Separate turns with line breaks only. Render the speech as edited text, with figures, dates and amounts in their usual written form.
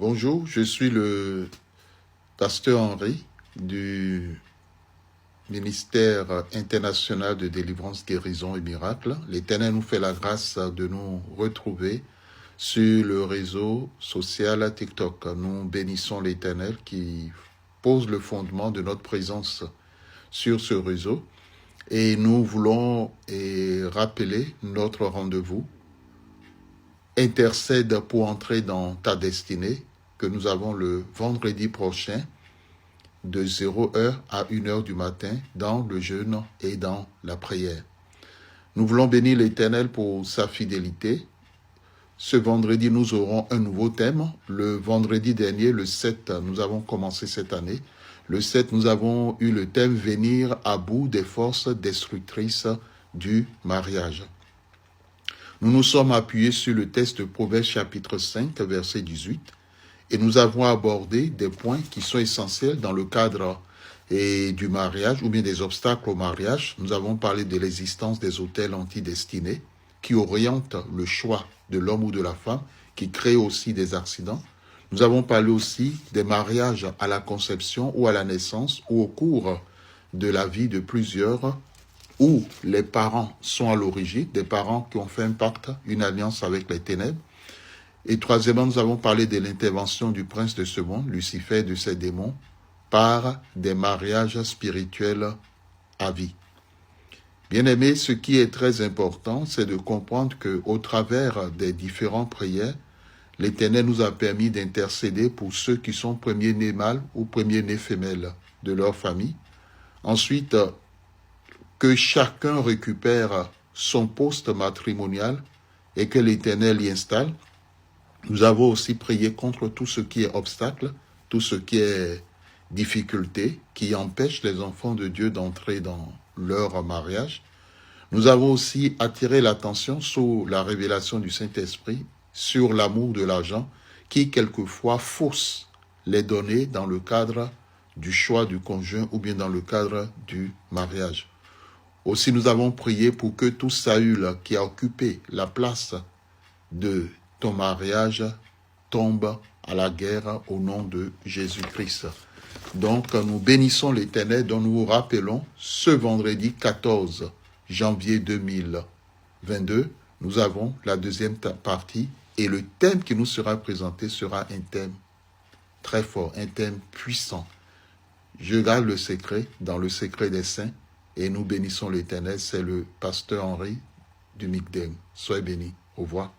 Bonjour, je suis le pasteur Henri du ministère international de délivrance, guérison et miracle. L'Éternel nous fait la grâce de nous retrouver sur le réseau social TikTok. Nous bénissons l'Éternel qui pose le fondement de notre présence sur ce réseau et nous voulons rappeler notre rendez-vous. Intercède pour entrer dans ta destinée que nous avons le vendredi prochain de 0h à 1h du matin dans le jeûne et dans la prière. Nous voulons bénir l'Éternel pour sa fidélité. Ce vendredi, nous aurons un nouveau thème. Le vendredi dernier, le 7, nous avons commencé cette année. Le 7, nous avons eu le thème « Venir à bout des forces destructrices du mariage ». Nous nous sommes appuyés sur le texte de Proverbes chapitre 5, verset 18, et nous avons abordé des points qui sont essentiels dans le cadre du mariage ou bien des obstacles au mariage. Nous avons parlé de l'existence des autels antidestinés qui orientent le choix de l'homme ou de la femme, qui créent aussi des accidents. Nous avons parlé aussi des mariages à la conception ou à la naissance ou au cours de la vie de plusieurs où les parents sont à l'origine, des parents qui ont fait un pacte, une alliance avec les ténèbres. Et troisièmement, nous avons parlé de l'intervention du prince de ce monde, Lucifer et de ses démons, par des mariages spirituels à vie. Bien-aimés, ce qui est très important, c'est de comprendre qu'au travers des différentes prières, l'Éternel nous a permis d'intercéder pour ceux qui sont premiers-nés mâles ou premiers-nés femelles de leur famille. Ensuite, que chacun récupère son poste matrimonial et que l'Éternel y installe. Nous avons aussi prié contre tout ce qui est obstacle, tout ce qui est difficulté, qui empêche les enfants de Dieu d'entrer dans leur mariage. Nous avons aussi attiré l'attention sur la révélation du Saint-Esprit, sur l'amour de l'argent, qui quelquefois fausse les données dans le cadre du choix du conjoint ou bien dans le cadre du mariage. Aussi, nous avons prié pour que tout Saül qui a occupé la place de ton mariage tombe à la guerre au nom de Jésus-Christ. Donc, nous bénissons l'Éternel dont nous vous rappelons ce vendredi 14 janvier 2022. Nous avons la deuxième partie et le thème qui nous sera présenté sera un thème très fort, un thème puissant. Je garde le secret dans le secret des saints. Et nous bénissons l'Éternel, c'est le pasteur Henri du MICDEM. Soyez bénis. Au revoir.